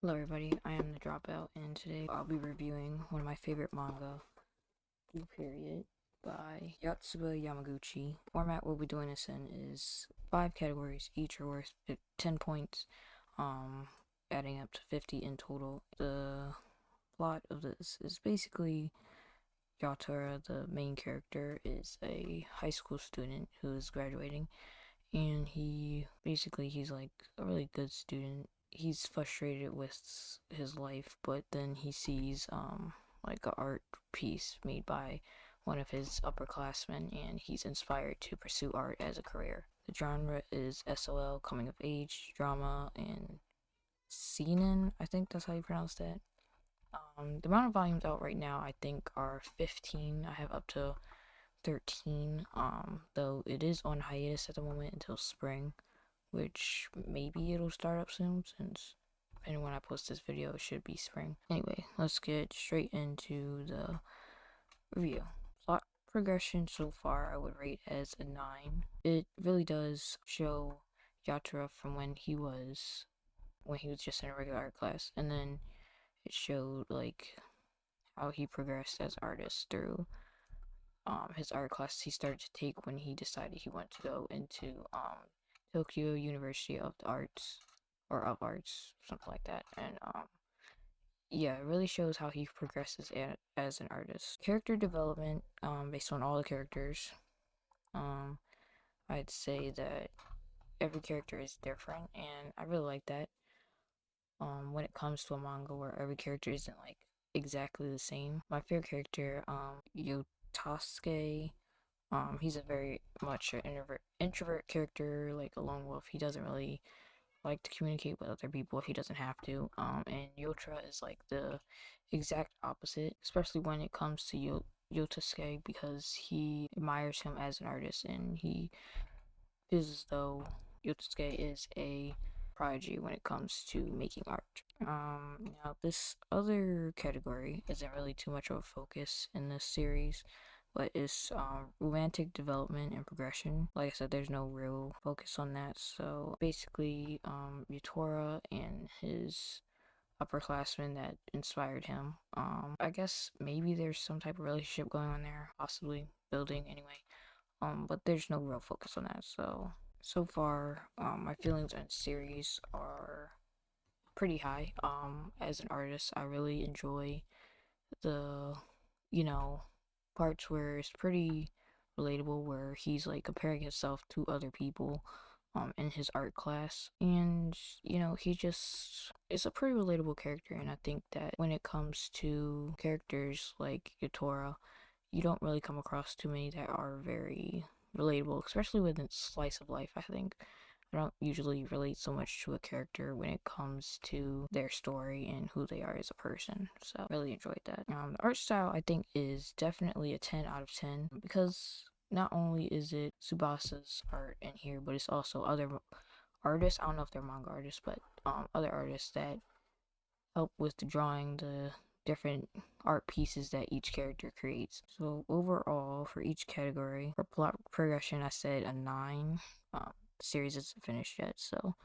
Hello everybody, I am the Dropout, and today I'll be reviewing one of my favorite manga, Blue Period, by Yotsuba Yamaguchi. Format we'll be doing this in is 5 categories, each are worth 10 points, adding up to 50 in total. The plot of this is basically Yatora, the main character, is a high school student who is graduating, and he's like a really good student. He's frustrated with his life, but then he sees like a art piece made by one of his upperclassmen, and he's inspired to pursue art as a career. The genre is SOL, coming of age drama, and seinen. I think that's how you pronounce that. The amount of volumes out right now, I think, are 15. I have up to 13, though it is on hiatus at the moment until spring, which maybe it'll start up soon, since depending when I post this video, it should be spring. Anyway, let's get straight into the review. Plot progression so far I would rate as a 9. It really does show Yatra from when he was just in a regular art class, and then it showed like how he progressed as an artist through his art class he started to take when he decided he wanted to go into Tokyo University of the Arts, or of Arts, something like that. And yeah, it really shows how he progresses as an artist. Character development, based on all the characters, um, I'd say that every character is different, and I really like that. When it comes to a manga where every character isn't like exactly the same. My favorite character, Yotasuke. He's a very much an introvert character, like a lone wolf. He doesn't really like to communicate with other people if he doesn't have to. And Yotra is like the exact opposite, especially when it comes to Yotasuke, because he admires him as an artist, and he feels as though Yotasuke is a prodigy when it comes to making art. Now this other category isn't really too much of a focus in this series, but it's romantic development and progression. Like I said, there's no real focus on that. So basically, Yutora and his upperclassmen that inspired him. I guess maybe there's some type of relationship going on there, possibly building anyway. But there's no real focus on that. So far, my feelings on series are pretty high. As an artist, I really enjoy the, you know, parts where it's pretty relatable, where he's like comparing himself to other people in his art class, and he just is a pretty relatable character. And I think that when it comes to characters like Yatora, you don't really come across too many that are very relatable, especially within slice of life. I think I don't usually relate so much to a character when it comes to their story and who they are as a person. So really enjoyed that. The art style I think is definitely a 10 out of 10, because not only is it Tsubasa's art in here, but it's also other artists. I don't know if they're manga artists, but other artists that help with the drawing the different art pieces that each character creates. So overall, for each category, for plot progression, I said a 9. The series isn't finished yet, so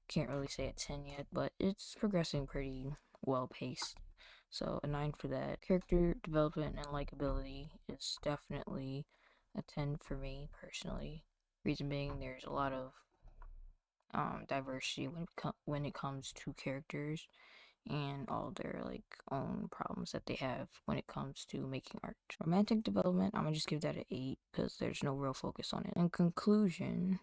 can't really say a 10 yet, but it's progressing pretty well paced. So a 9 for that. Character development and likability is definitely a 10 for me personally. Reason being, there's a lot of diversity when it comes to characters and all their like own problems that they have when it comes to making art. Romantic development, I'm gonna just give that an 8, because there's no real focus on it. In conclusion,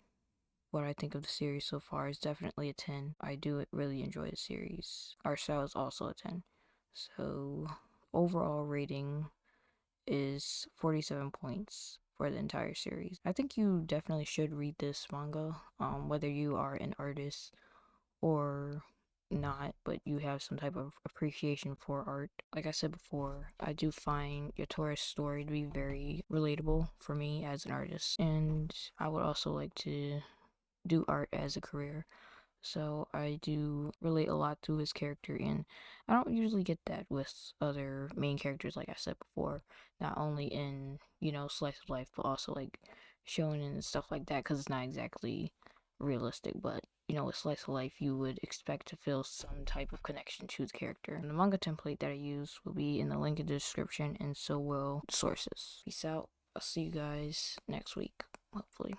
what I think of the series so far is definitely a 10. I do really enjoy the series. Art style is also a 10. So overall rating is 47 points for the entire series. I think you definitely should read this manga, whether you are an artist or not, but you have some type of appreciation for art. Like I said before, I do find Yotora's story to be very relatable for me as an artist, and I would also like to do art as a career. So I do relate a lot to his character, and I don't usually get that with other main characters, like I said before, not only in, slice of life, but also like shonen and stuff like that, because it's not exactly realistic, but you know, with slice of life, you would expect to feel some type of connection to the character. And the manga template that I use will be in the link in the description, and so will the sources. Peace out. I'll see you guys next week, hopefully.